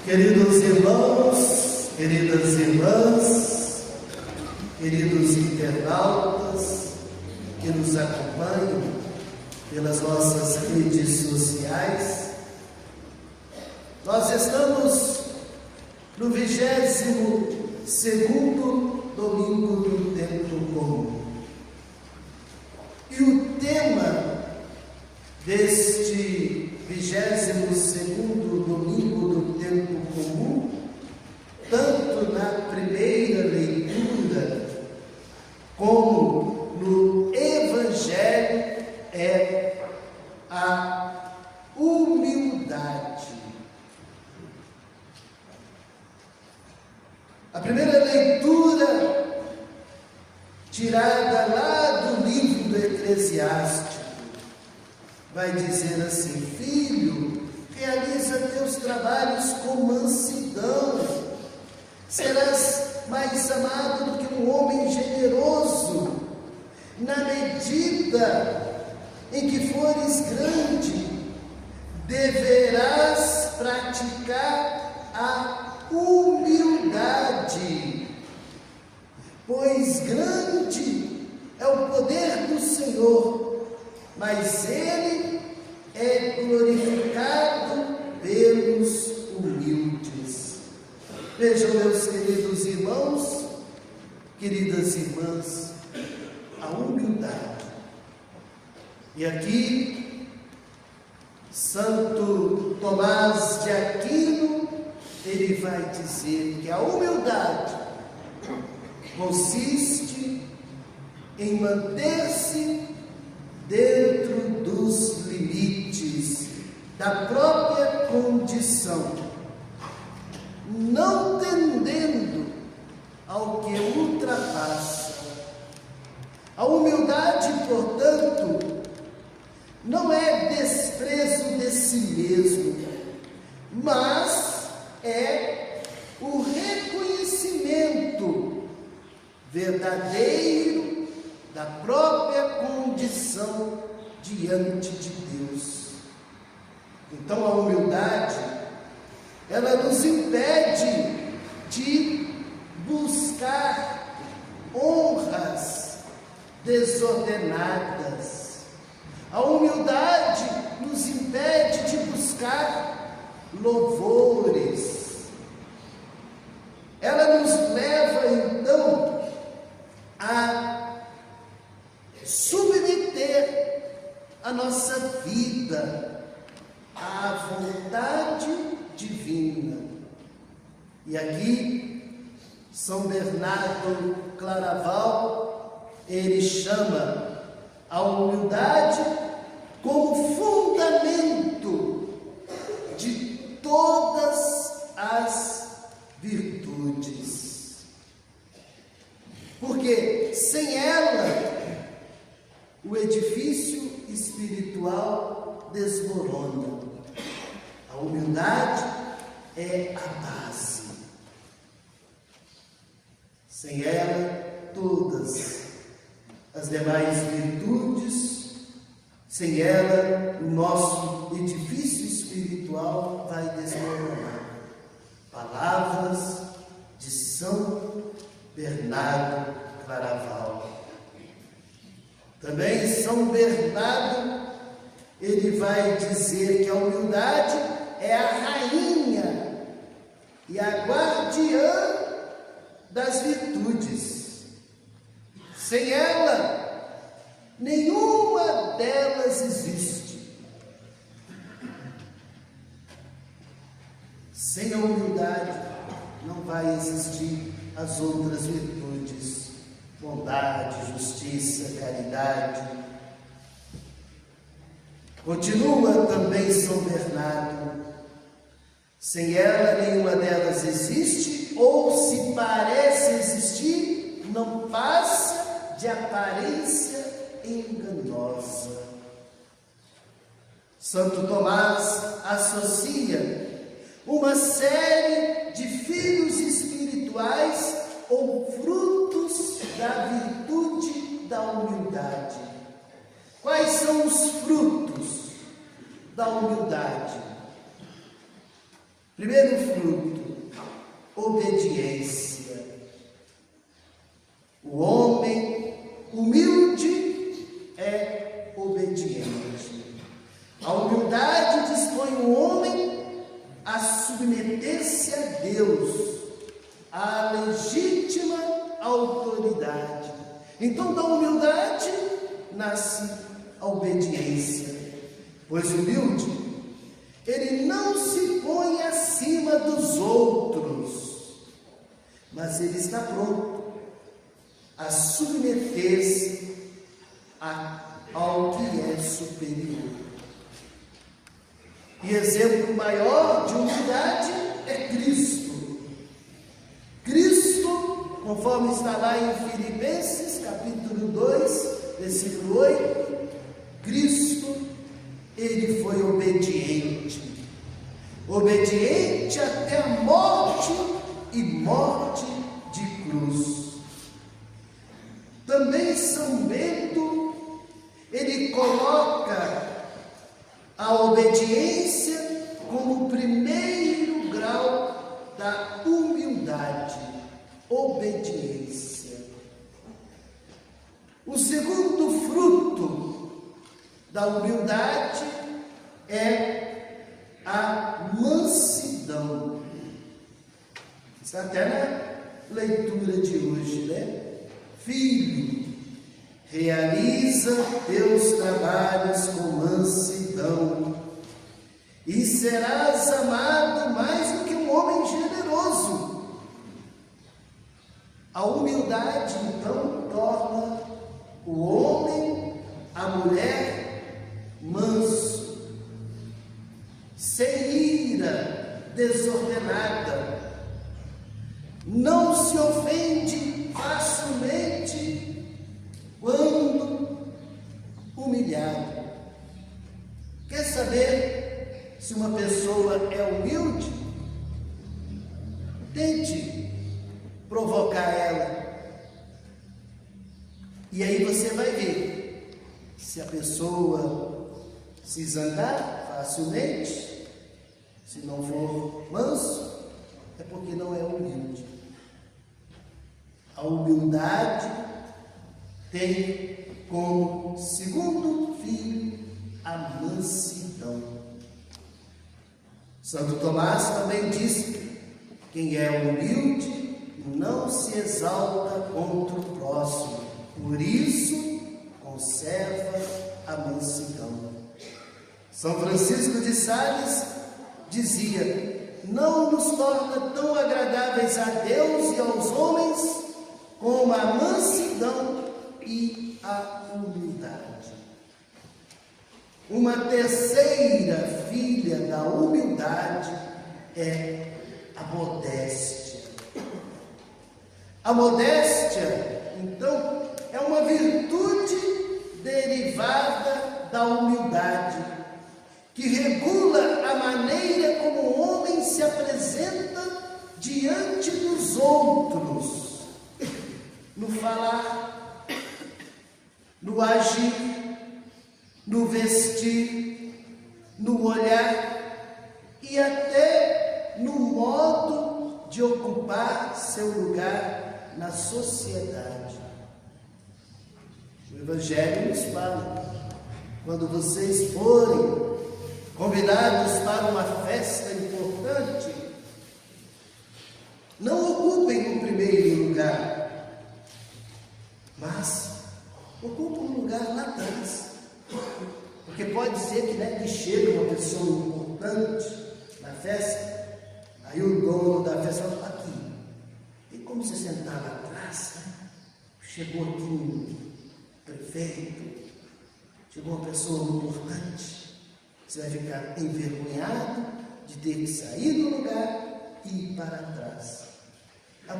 Queridos irmãos, queridas irmãs, queridos internautas que nos acompanham pelas nossas redes sociais, nós estamos no 22º domingo do tempo comum. E o tema deste 22º domingo do tempo comum, tanto na primeira leitura como no Evangelho, é a humildade. A primeira leitura, tirada lá do livro do Eclesiástico, vai dizer assim: filho, realiza teus trabalhos com mansidão, serás mais amado do que um homem generoso. Na medida em que fores grande, deverás praticar a humildade, pois grande é o poder do Senhor, mas Ele é glorificado pelos humildes. Vejam, meus queridos irmãos, queridas irmãs, a humildade. E aqui, Santo Tomás de Aquino, ele vai dizer que a humildade consiste em manter-se dentro dos limites da própria condição, não tendendo ao que ultrapassa. A humildade, portanto, não é desprezo de si mesmo, mas é o reconhecimento verdadeiro da própria condição diante de Deus. Então a humildade, ela nos impede de buscar honras desordenadas. A humildade nos impede de buscar louvores. Ela nos leva então a submeter a nossa vida à vontade divina. E aqui, São Bernardo Claraval, ele chama a humildade como fundamento de todas as virtudes. Porque sem ela, o edifício espiritual desmorona. A humildade é a base. Sem ela, todas as demais virtudes, sem ela, o nosso edifício espiritual vai desmoronar. Palavras de São Bernardo Claraval. Também São Bernardo, ele vai dizer que a humildade é a rainha e a guardiã das virtudes. Sem ela, nenhuma delas existe. Sem a humildade, não vai existir as outras virtudes: bondade, justiça, caridade. Continua também São Bernardo: sem ela, nenhuma delas existe, ou se parece existir, não passa de aparência enganosa. Santo Tomás associa uma série de filhos espirituais ou frutos da virtude da humildade. Quais são os frutos da humildade? Primeiro fruto, obediência. O homem humilde é obediente. A humildade dispõe o homem a submeter-se a Deus, à legítima autoridade. Então, da humildade nasce a obediência, pois o humilde, ele não se põe acima dos outros, mas ele está pronto a submeter-se ao que é superior. E exemplo maior de humildade é Cristo. Cristo, conforme está lá em Filipenses, capítulo 2, versículo 8, Cristo, ele foi obediente. Obediente até a morte e morte de cruz. Também São Bento, ele coloca a obediência como o primeiro grau da humildade. Obediência. O segundo fruto da humildade é a mansidão. Está até na leitura de hoje, né? Filho, realiza teus trabalhos com mansidão, e serás amado mais do que um homem generoso. A humildade, então, torna o homem, a mulher, manso, sem ira desordenada, não se ofende facilmente quando humilhado. Quer saber se uma pessoa é humilde? Tente provocar ela. E aí você vai ver se a pessoa se zangar facilmente, se não for manso, é porque não é humilde. A humildade tem como segundo fim a mansidão. Santo Tomás também diz: quem é humilde não se exalta contra o próximo, por isso conserva a mansidão. São Francisco de Sales dizia: não nos torna tão agradáveis a Deus e aos homens como a mansidão e a humildade. Uma terceira filha da humildade é a modéstia. A modéstia, então, é uma virtude derivada da humildade, que regula a maneira como o homem se apresenta diante dos outros, no falar, no agir, no vestir, no olhar e até no modo de ocupar seu lugar na sociedade. O Evangelho nos fala: quando vocês forem convidados para uma festa importante, não ocupem o primeiro lugar, mas ocupem um lugar lá atrás. Porque pode ser que chega uma pessoa importante na festa, aí o dono da festa fala: aqui, tem como você sentar lá atrás? Né? Chegou aqui um prefeito, chegou uma pessoa importante. Você vai ficar envergonhado de ter que sair do lugar e ir para trás. A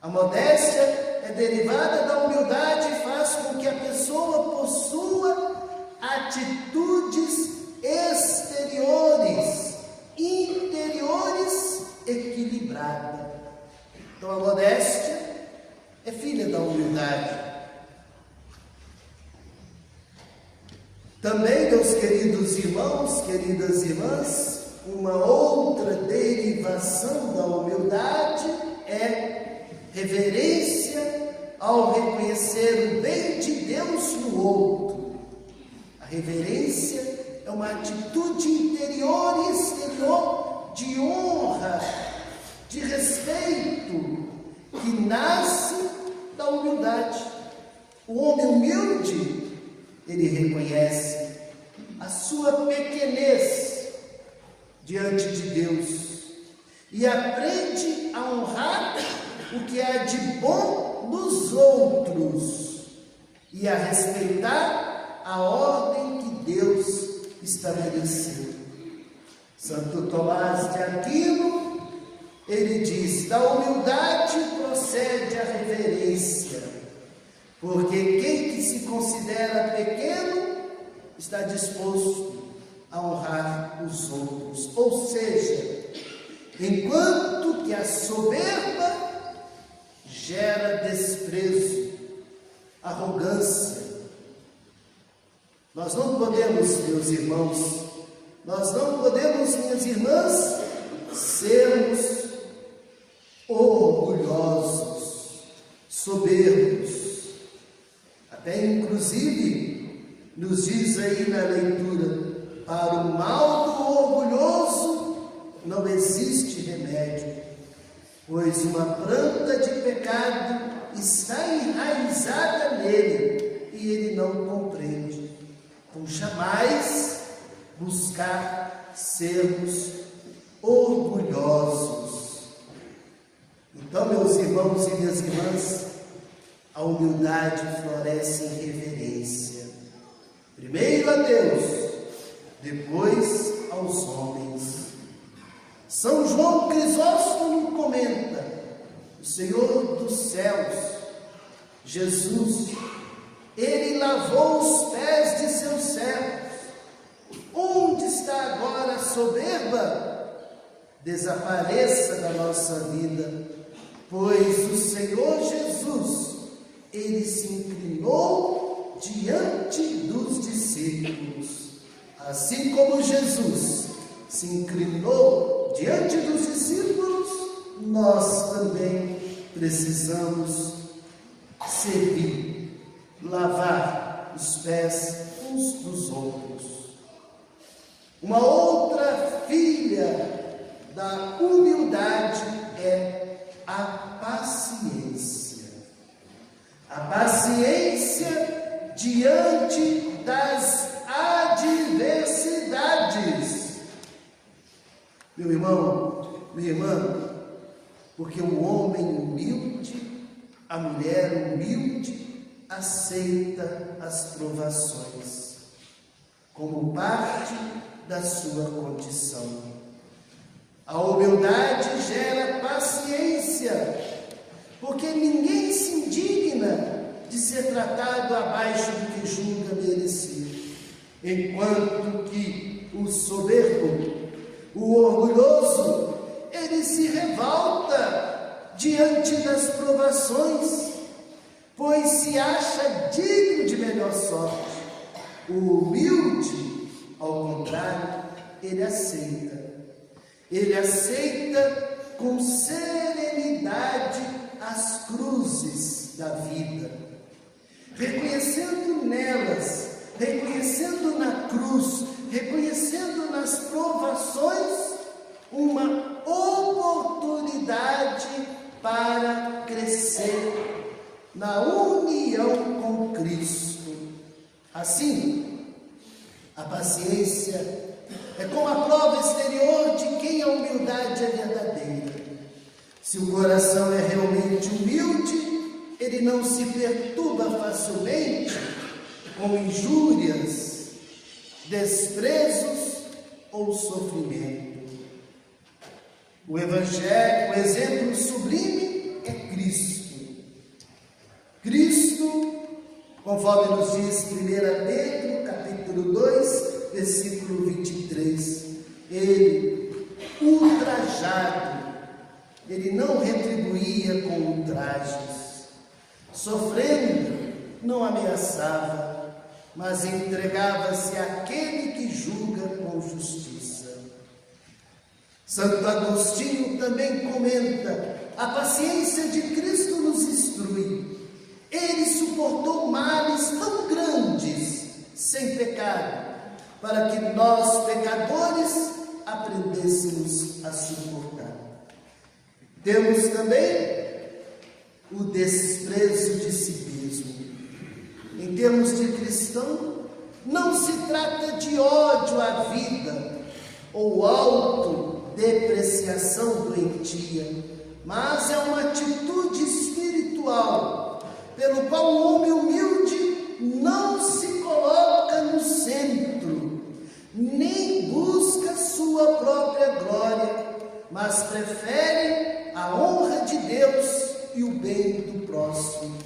modéstia é derivada da humildade e faz com que a pessoa possua atitudes exteriores, interiores equilibradas. Então a modéstia é filha da humildade. Também, meus queridos irmãos, queridas irmãs, uma outra derivação da humildade é reverência ao reconhecer o bem de Deus no outro. A reverência é uma atitude interior e exterior de honra, de respeito, que nasce da humildade. O homem humilde, ele reconhece a sua pequenez diante de Deus e aprende a honrar o que há de bom nos outros e a respeitar a ordem que Deus estabeleceu. Santo Tomás de Aquino, ele diz: da humildade procede a reverência, porque quem que se considera pequeno está disposto a honrar os outros. Ou seja, enquanto que a soberba gera desprezo, arrogância, nós não podemos, meus irmãos, nós não podemos, minhas irmãs, sermos orgulhosos, soberbos. Até inclusive nos diz aí na leitura: para o mal do orgulhoso não existe remédio, pois uma planta de pecado está enraizada nele e ele não compreende. Então jamais buscar sermos orgulhosos. Então, meus irmãos e minhas irmãs, a humildade floresce em reverência. Primeiro a Deus, depois aos homens. São João Crisóstomo comenta: o Senhor dos céus, Jesus, ele lavou os pés de seus servos. Onde está agora a soberba? Desapareça da nossa vida, pois o Senhor Jesus, ele se inclinou diante dos discípulos. Assim como Jesus se inclinou diante dos discípulos, nós também precisamos servir, lavar os pés uns dos outros. Uma outra filha da humildade é a paciência. A paciência diante das adversidades. Meu irmão, minha irmã, porque o homem humilde, a mulher humilde, aceita as provações como parte da sua condição. A humildade gera paciência, porque ninguém se indigna de ser tratado abaixo do que julga merecer, enquanto que o soberbo, o orgulhoso, ele se revolta diante das provações, pois se acha digno de melhor sorte. O humilde, ao contrário, ele aceita com serenidade as cruzes da vida, reconhecendo nelas, reconhecendo na cruz, reconhecendo nas provações uma oportunidade para crescer na união com Cristo. Assim, a paciência é como a prova exterior de quem a humildade é verdadeira. Se o coração é realmente humilde, ele não se perturba facilmente com injúrias, desprezos ou sofrimento. O Evangelho, o exemplo sublime é Cristo. Cristo, conforme nos diz 1 Pedro, capítulo 2, versículo 23, ele, ultrajado, ele não retribuía com ultrajes, sofrendo, não ameaçava, mas entregava-se àquele que julga com justiça. Santo Agostinho também comenta: a paciência de Cristo nos instrui. Ele suportou males tão grandes, sem pecado, para que nós, pecadores, aprendêssemos a suportar. Temos também o desprezo de si mesmo. Em termos de cristão, não se trata de ódio à vida ou autodepreciação doentia, mas é uma atitude espiritual, pelo qual o homem humilde não se coloca no centro, nem busca sua própria glória, mas prefere a honra de Deus e o bem do próximo.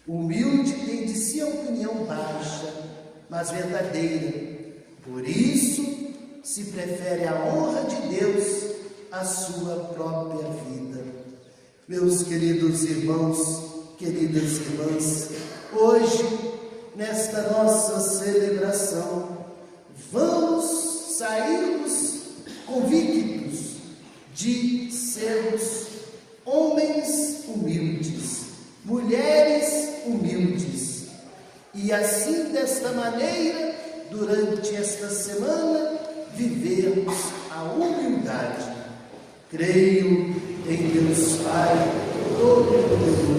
O humilde tem de si a opinião baixa, mas verdadeira. Por isso, se prefere a honra de Deus à sua própria vida. Meus queridos irmãos, queridas irmãs, hoje, nesta nossa celebração, vamos sairmos convictos de sermos homens humildes, mulheres humildes, e assim, desta maneira, durante esta semana, vivermos a humildade. Creio em Deus Pai Todo-Poderoso,